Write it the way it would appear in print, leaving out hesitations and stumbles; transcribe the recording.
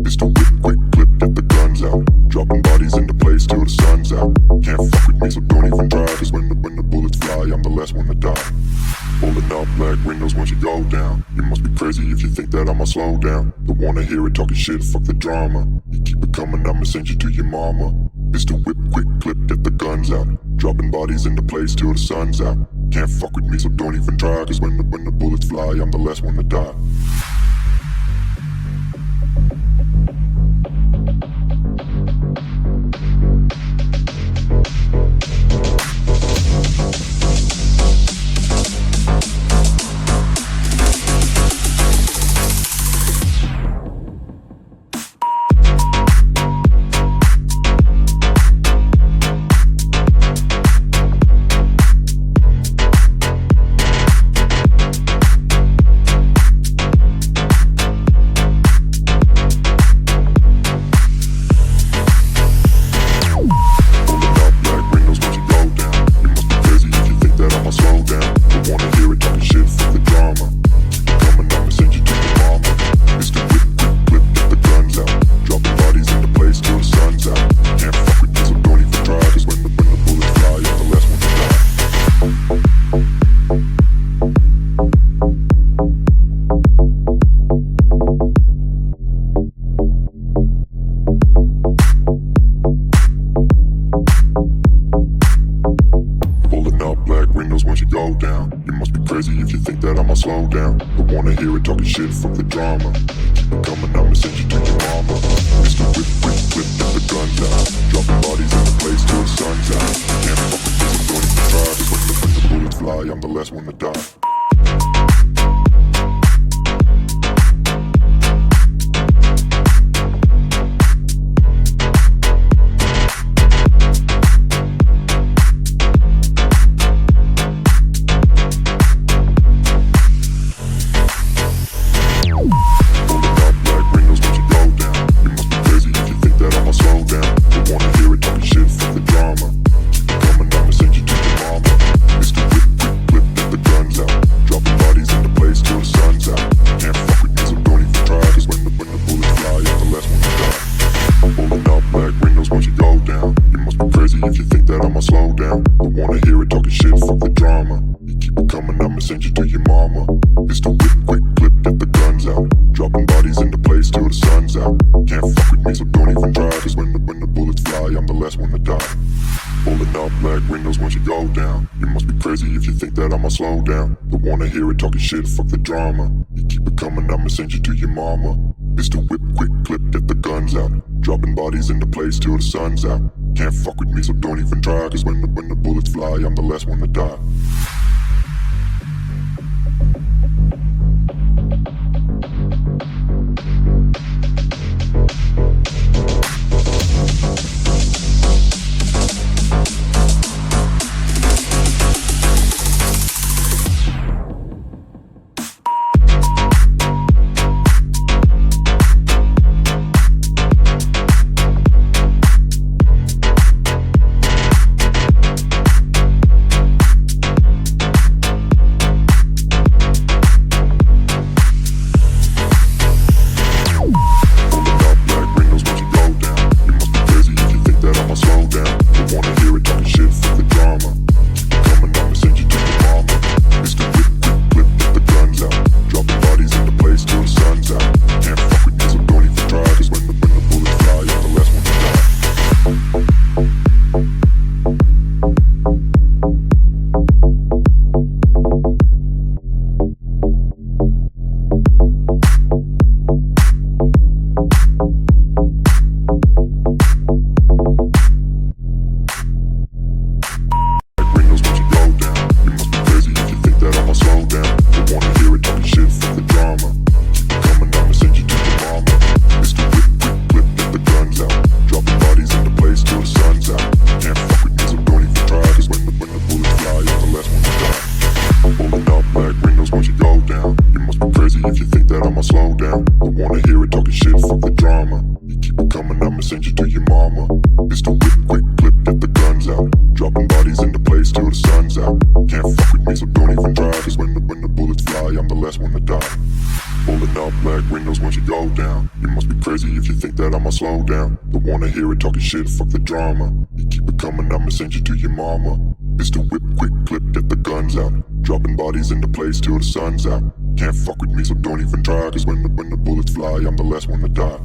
It's the whip, quick clip, get the guns out. Dropping bodies into place till the sun's out. Can't fuck with me, so don't even try. Cause when the bullets fly, I'm the last one to die. Pulling up black windows once you go down. You must be crazy if you think that I'ma slow down. Don't wanna hear it talking shit, fuck the drama. You keep it coming, I'ma send you to your mama. It's the whip, quick clip, get the guns out. Dropping bodies into place till the sun's out. Can't fuck with me, so don't even try. Cause when the bullets fly, I'm the last one to die. Slow down, don't wanna hear it talking shit, fuck the drama. Keep it coming, I'ma send you to your mama. It's the whip, quick clip, get the guns out. Dropping bodies in the place till the sun's out. Can't fuck with this, don't even try. Cause when the bullets fly, I'm the last one to die. If you think that I'ma slow down, don't wanna hear it talking shit, fuck the drama. You keep it coming, I'ma send you to your mama. It's the whip, quick clip, get the guns out. Dropping bodies into place till the sun's out. Can't fuck with me, so don't even try. Cause when the bullets fly, I'm the last one to die. Pulling up black windows once you go down. You must be crazy if you think that I'ma slow down. Don't wanna hear it talking shit, fuck the drama. You keep it coming, I'ma send you to your mama. It's the whip, quick clip, get the guns out. Dropping bodies into place till the sun's out. Can't fuck with me, so don't even try. Cause when the bullets fly, I'm the last one to die. send you to your mama. It's the whip, quick clip, get the guns out. Dropping bodies into place till the sun's out. Can't fuck with me, so don't even try. Cause when the bullets fly, I'm the last one to die. Pulling up black windows once you go down. You must be crazy if you think that I'ma slow down. Don't wanna hear it talking shit, fuck the drama. You keep it coming, I'ma send you to your mama. It's the whip, quick clip, get the guns out. Dropping bodies into place till the sun's out. Can't fuck with me, so don't even try. Cause when the bullets fly, I'm the last one to die.